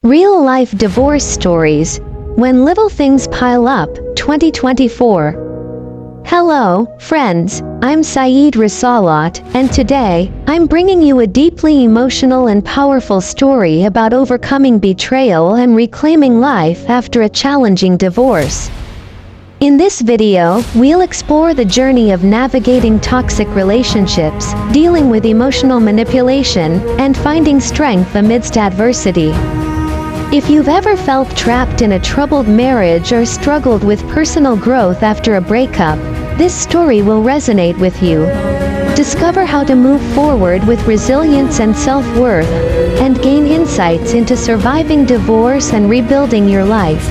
Real-life divorce stories. When little things pile up, 2024. Hello, friends. I'm Saeed Risalat, and today, I'm bringing you a deeply emotional and powerful story about overcoming betrayal and reclaiming life after a challenging divorce. In this video, we'll explore the journey of navigating toxic relationships, dealing with emotional manipulation, and finding strength amidst adversity. If you've ever felt trapped in a troubled marriage or struggled with personal growth after a breakup, this story will resonate with you. Discover how to move forward with resilience and self-worth, and gain insights into surviving divorce and rebuilding your life.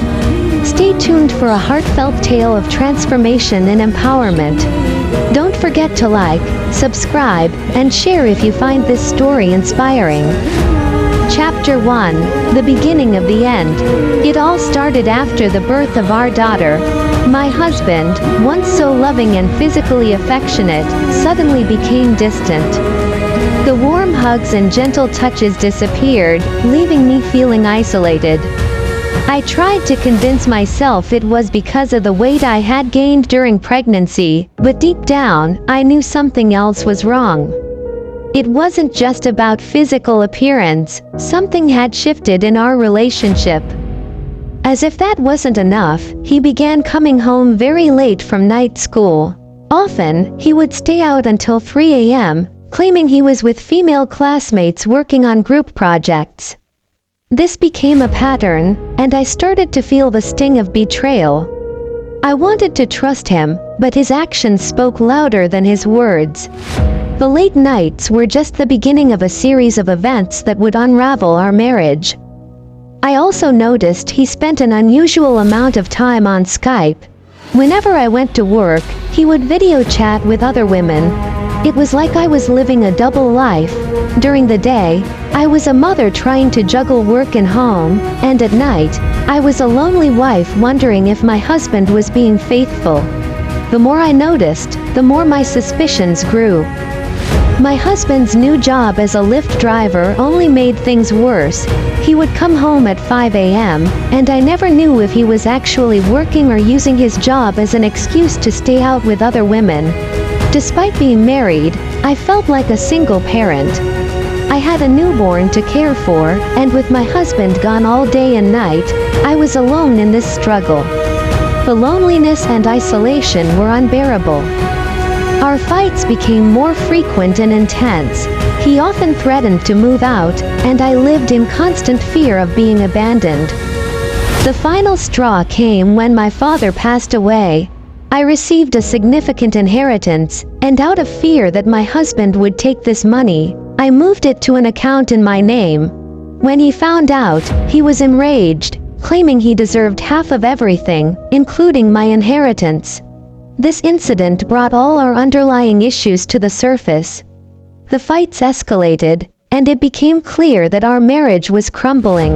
Stay tuned for a heartfelt tale of transformation and empowerment. Don't forget to like, subscribe, and share if you find this story inspiring. Chapter 1. The beginning of the end. It all started after the birth of our daughter. My husband, once so loving and physically affectionate, suddenly became distant. The warm hugs and gentle touches disappeared, leaving me feeling isolated. I tried to convince myself it was because of the weight I had gained during pregnancy, but deep down, I knew something else was wrong. It wasn't just about physical appearance, something had shifted in our relationship. As if that wasn't enough, he began coming home very late from night school. Often, he would stay out until 3 a.m., claiming he was with female classmates working on group projects. This became a pattern, and I started to feel the sting of betrayal. I wanted to trust him, but his actions spoke louder than his words. The late nights were just the beginning of a series of events that would unravel our marriage. I also noticed he spent an unusual amount of time on Skype. Whenever I went to work, he would video chat with other women. It was like I was living a double life. During the day, I was a mother trying to juggle work and home, and at night, I was a lonely wife wondering if my husband was being faithful. The more I noticed, the more my suspicions grew. My husband's new job as a Lyft driver only made things worse. He would come home at 5 a.m., and I never knew if he was actually working or using his job as an excuse to stay out with other women. Despite being married, I felt like a single parent. I had a newborn to care for, and with my husband gone all day and night, I was alone in this struggle. The loneliness and isolation were unbearable. Our fights became more frequent and intense. He often threatened to move out, and I lived in constant fear of being abandoned. The final straw came when my father passed away. I received a significant inheritance, and out of fear that my husband would take this money, I moved it to an account in my name. When he found out, he was enraged, claiming he deserved half of everything, including my inheritance. This incident brought all our underlying issues to the surface. The fights escalated, and it became clear that our marriage was crumbling.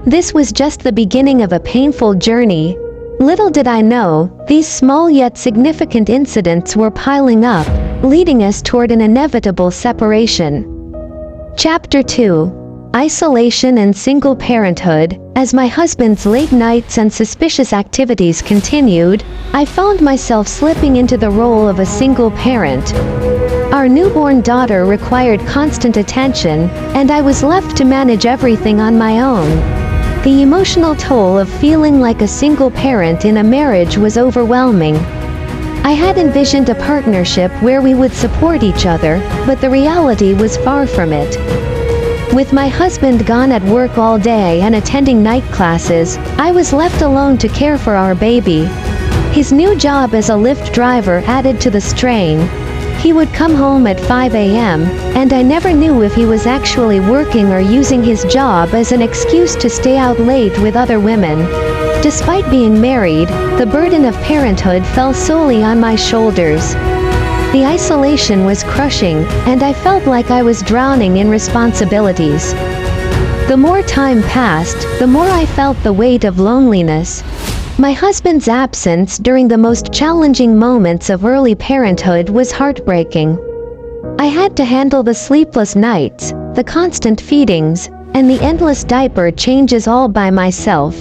This was just the beginning of a painful journey. Little did I know, these small yet significant incidents were piling up, leading us toward an inevitable separation. Chapter 2. Isolation and single parenthood. As my husband's late nights and suspicious activities continued, I found myself slipping into the role of a single parent. Our newborn daughter required constant attention, and I was left to manage everything on my own. The emotional toll of feeling like a single parent in a marriage was overwhelming. I had envisioned a partnership where we would support each other, but the reality was far from it. With my husband gone at work all day and attending night classes, I was left alone to care for our baby. His new job as a Lyft driver added to the strain. He would come home at 5 a.m., and I never knew if he was actually working or using his job as an excuse to stay out late with other women. Despite being married, the burden of parenthood fell solely on my shoulders. The isolation was crushing, and I felt like I was drowning in responsibilities. The more time passed, the more I felt the weight of loneliness. My husband's absence during the most challenging moments of early parenthood was heartbreaking. I had to handle the sleepless nights, the constant feedings, and the endless diaper changes all by myself.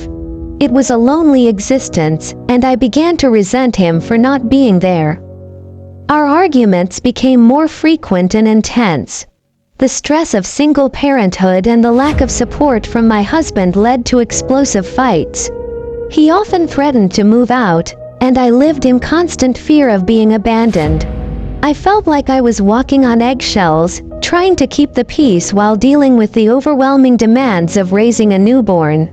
It was a lonely existence, and I began to resent him for not being there. Our arguments became more frequent and intense. The stress of single parenthood and the lack of support from my husband led to explosive fights. He often threatened to move out, and I lived in constant fear of being abandoned. I felt like I was walking on eggshells, trying to keep the peace while dealing with the overwhelming demands of raising a newborn.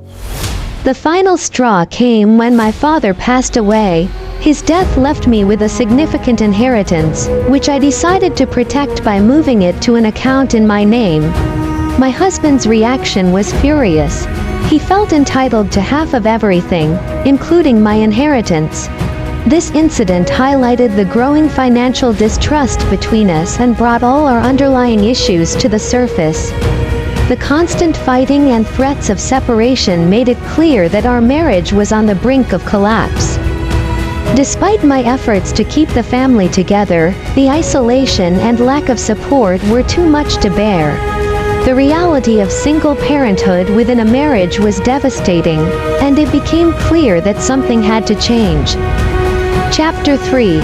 The final straw came when my father passed away. His death left me with a significant inheritance, which I decided to protect by moving it to an account in my name. My husband's reaction was furious. He felt entitled to half of everything, including my inheritance. This incident highlighted the growing financial distrust between us and brought all our underlying issues to the surface. The constant fighting and threats of separation made it clear that our marriage was on the brink of collapse. Despite my efforts to keep the family together, the isolation and lack of support were too much to bear. The reality of single parenthood within a marriage was devastating, and it became clear that something had to change. Chapter 3: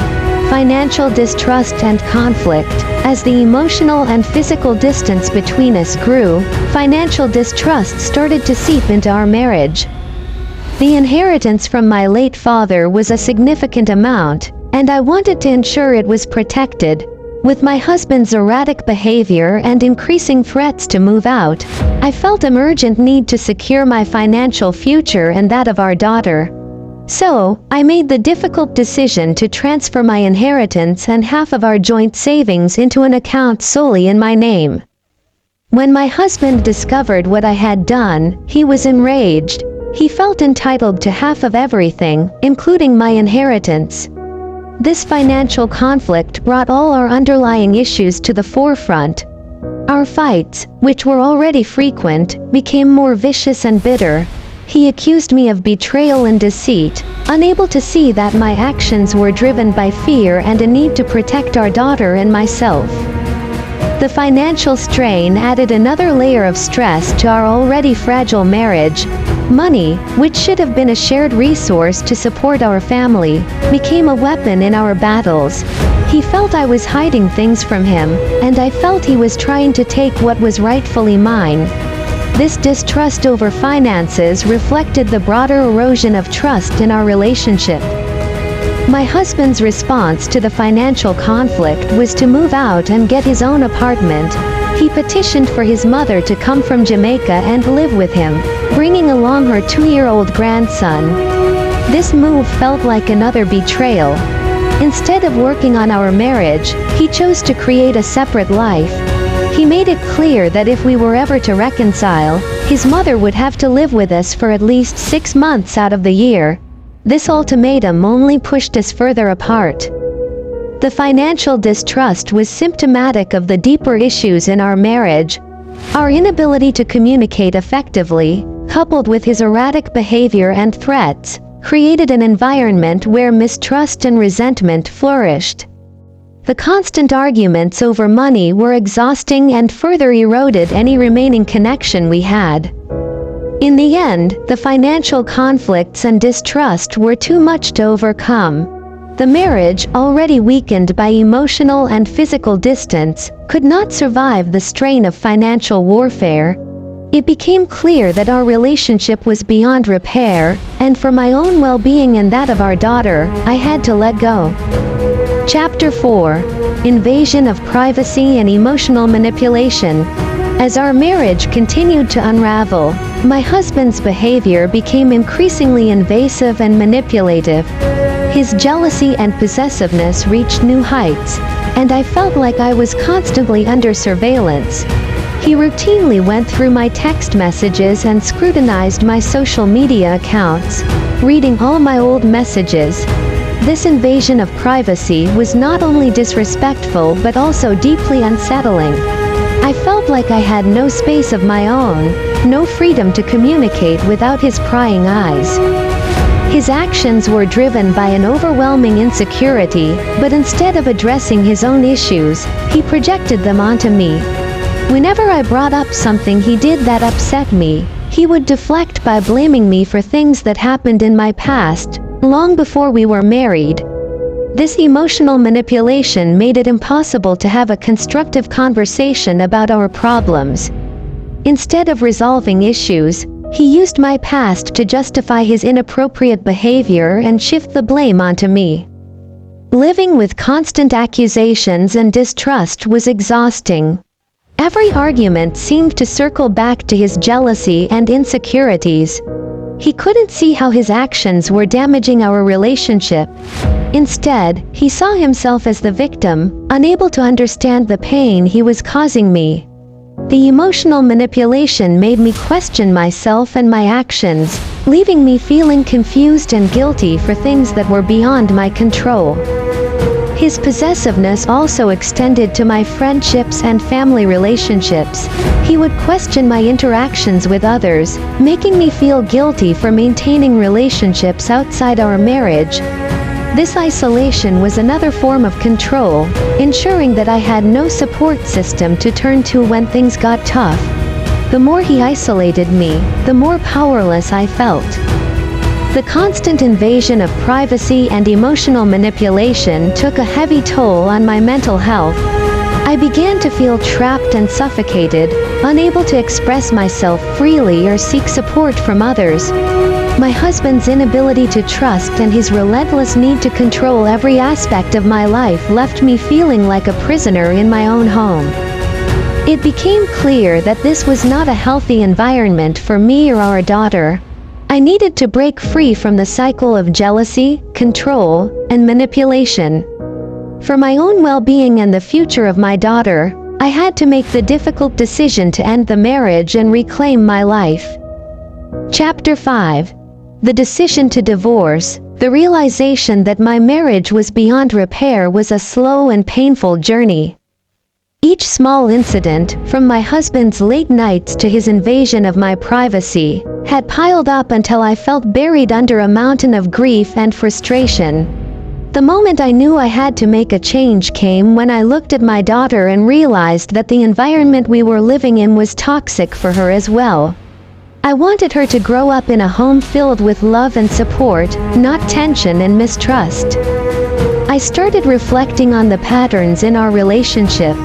Financial Distrust and Conflict. As the emotional and physical distance between us grew, financial distrust started to seep into our marriage. The inheritance from my late father was a significant amount, and I wanted to ensure it was protected. With my husband's erratic behavior and increasing threats to move out, I felt an urgent need to secure my financial future and that of our daughter. So, I made the difficult decision to transfer my inheritance and half of our joint savings into an account solely in my name. When my husband discovered what I had done, he was enraged. He felt entitled to half of everything, including my inheritance. This financial conflict brought all our underlying issues to the forefront. Our fights, which were already frequent, became more vicious and bitter. He accused me of betrayal and deceit, unable to see that my actions were driven by fear and a need to protect our daughter and myself. The financial strain added another layer of stress to our already fragile marriage. Money, which should have been a shared resource to support our family, became a weapon in our battles. He felt I was hiding things from him, and I felt he was trying to take what was rightfully mine. This distrust over finances reflected the broader erosion of trust in our relationship. My husband's response to the financial conflict was to move out and get his own apartment. He petitioned for his mother to come from Jamaica and live with him, bringing along her 2-year-old grandson. This move felt like another betrayal. Instead of working on our marriage, he chose to create a separate life. He made it clear that if we were ever to reconcile, his mother would have to live with us for at least 6 months out of the year. This ultimatum only pushed us further apart. The financial distrust was symptomatic of the deeper issues in our marriage. Our inability to communicate effectively, coupled with his erratic behavior and threats, created an environment where mistrust and resentment flourished. The constant arguments over money were exhausting and further eroded any remaining connection we had. In the end, the financial conflicts and distrust were too much to overcome. The marriage, already weakened by emotional and physical distance, could not survive the strain of financial warfare. It became clear that our relationship was beyond repair, and for my own well-being and that of our daughter, I had to let go. Chapter 4: Invasion of Privacy and Emotional Manipulation. As our marriage continued to unravel, my husband's behavior became increasingly invasive and manipulative. His jealousy and possessiveness reached new heights, and I felt like I was constantly under surveillance. He routinely went through my text messages and scrutinized my social media accounts, reading all my old messages. This invasion of privacy was not only disrespectful but also deeply unsettling. I felt like I had no space of my own, no freedom to communicate without his prying eyes. His actions were driven by an overwhelming insecurity, but instead of addressing his own issues, he projected them onto me. Whenever I brought up something he did that upset me, he would deflect by blaming me for things that happened in my past, long before we were married. This emotional manipulation made it impossible to have a constructive conversation about our problems. Instead of resolving issues, he used my past to justify his inappropriate behavior and shift the blame onto me. Living with constant accusations and distrust was exhausting. Every argument seemed to circle back to his jealousy and insecurities. He couldn't see how his actions were damaging our relationship. Instead, he saw himself as the victim, unable to understand the pain he was causing me. The emotional manipulation made me question myself and my actions, leaving me feeling confused and guilty for things that were beyond my control. His possessiveness also extended to my friendships and family relationships. He would question my interactions with others, making me feel guilty for maintaining relationships outside our marriage. This isolation was another form of control, ensuring that I had no support system to turn to when things got tough. The more he isolated me, the more powerless I felt. The constant invasion of privacy and emotional manipulation took a heavy toll on my mental health. I began to feel trapped and suffocated, unable to express myself freely or seek support from others. My husband's inability to trust and his relentless need to control every aspect of my life left me feeling like a prisoner in my own home. It became clear that this was not a healthy environment for me or our daughter. I needed to break free from the cycle of jealousy, control, and manipulation. For my own well-being and the future of my daughter, I had to make the difficult decision to end the marriage and reclaim my life. Chapter 5. The decision to divorce. The realization that my marriage was beyond repair was a slow and painful journey. Each small incident, from my husband's late nights to his invasion of my privacy, had piled up until I felt buried under a mountain of grief and frustration. The moment I knew I had to make a change came when I looked at my daughter and realized that the environment we were living in was toxic for her as well. I wanted her to grow up in a home filled with love and support, not tension and mistrust. I started reflecting on the patterns in our relationship.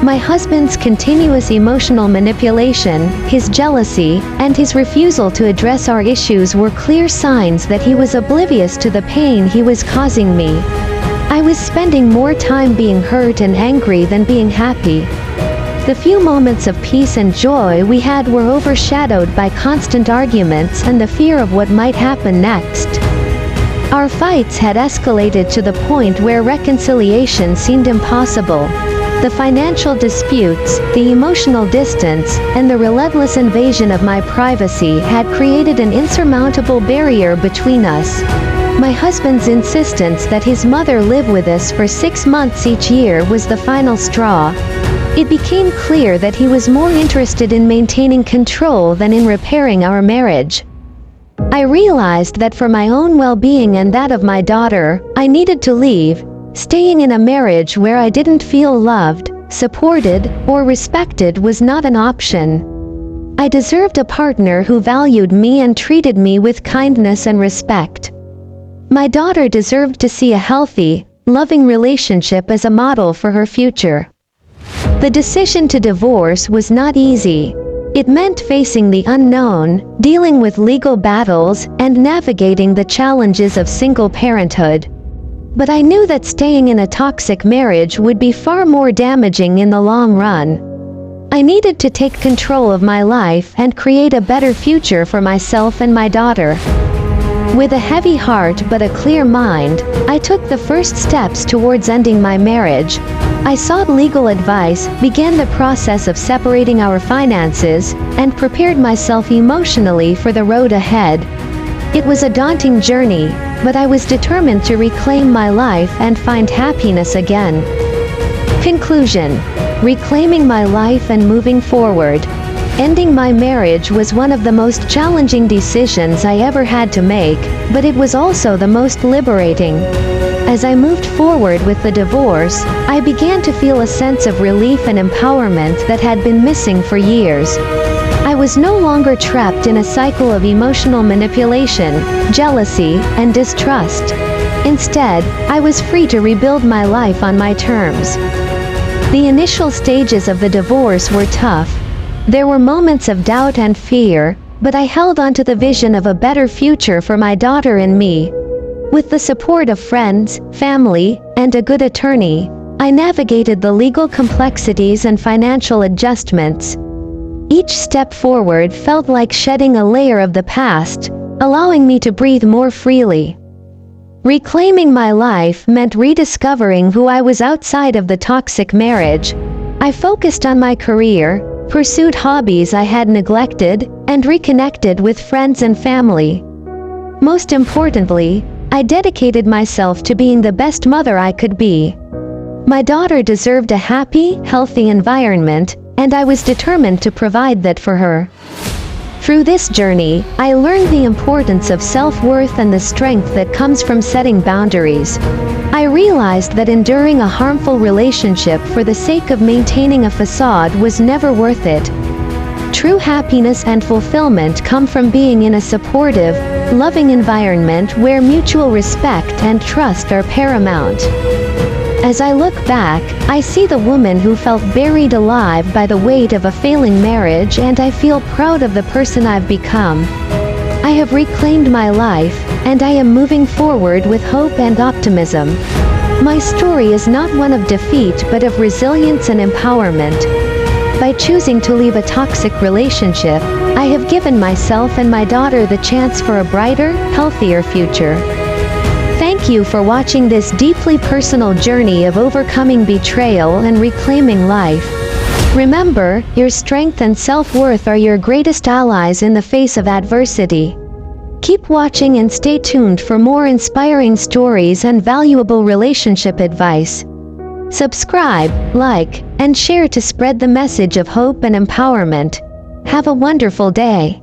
My husband's continuous emotional manipulation, his jealousy, and his refusal to address our issues were clear signs that he was oblivious to the pain he was causing me. I was spending more time being hurt and angry than being happy. The few moments of peace and joy we had were overshadowed by constant arguments and the fear of what might happen next. Our fights had escalated to the point where reconciliation seemed impossible. The financial disputes, the emotional distance, and the relentless invasion of my privacy had created an insurmountable barrier between us. My husband's insistence that his mother live with us for 6 months each year was the final straw. It became clear that he was more interested in maintaining control than in repairing our marriage. I realized that for my own well-being and that of my daughter, I needed to leave. Staying in a marriage where I didn't feel loved, supported, or respected was not an option. I deserved a partner who valued me and treated me with kindness and respect. My daughter deserved to see a healthy, loving relationship as a model for her future. The decision to divorce was not easy. It meant facing the unknown, dealing with legal battles, and navigating the challenges of single parenthood. But I knew that staying in a toxic marriage would be far more damaging in the long run. I needed to take control of my life and create a better future for myself and my daughter. With a heavy heart but a clear mind, I took the first steps towards ending my marriage. I sought legal advice, began the process of separating our finances, and prepared myself emotionally for the road ahead. It was a daunting journey, but I was determined to reclaim my life and find happiness again. Conclusion: reclaiming my life and moving forward. Ending my marriage was one of the most challenging decisions I ever had to make, but it was also the most liberating. As I moved forward with the divorce, I began to feel a sense of relief and empowerment that had been missing for years. I was no longer trapped in a cycle of emotional manipulation, jealousy, and distrust. Instead, I was free to rebuild my life on my terms. The initial stages of the divorce were tough. There were moments of doubt and fear, but I held on to the vision of a better future for my daughter and me. With the support of friends, family, and a good attorney, I navigated the legal complexities and financial adjustments. Each step forward felt like shedding a layer of the past, allowing me to breathe more freely. Reclaiming my life meant rediscovering who I was outside of the toxic marriage. I focused on my career, pursued hobbies I had neglected, and reconnected with friends and family. Most importantly, I dedicated myself to being the best mother I could be. My daughter deserved a happy, healthy environment, and I was determined to provide that for her. Through this journey, I learned the importance of self-worth and the strength that comes from setting boundaries. I realized that enduring a harmful relationship for the sake of maintaining a facade was never worth it. True happiness and fulfillment come from being in a supportive, loving environment where mutual respect and trust are paramount. As I look back, I see the woman who felt buried alive by the weight of a failing marriage, and I feel proud of the person I've become. I have reclaimed my life, and I am moving forward with hope and optimism. My story is not one of defeat but of resilience and empowerment. By choosing to leave a toxic relationship, I have given myself and my daughter the chance for a brighter, healthier future. Thank you for watching this deeply personal journey of overcoming betrayal and reclaiming life. Remember, your strength and self-worth are your greatest allies in the face of adversity. Keep watching and stay tuned for more inspiring stories and valuable relationship advice. Subscribe, like, and share to spread the message of hope and empowerment. Have a wonderful day.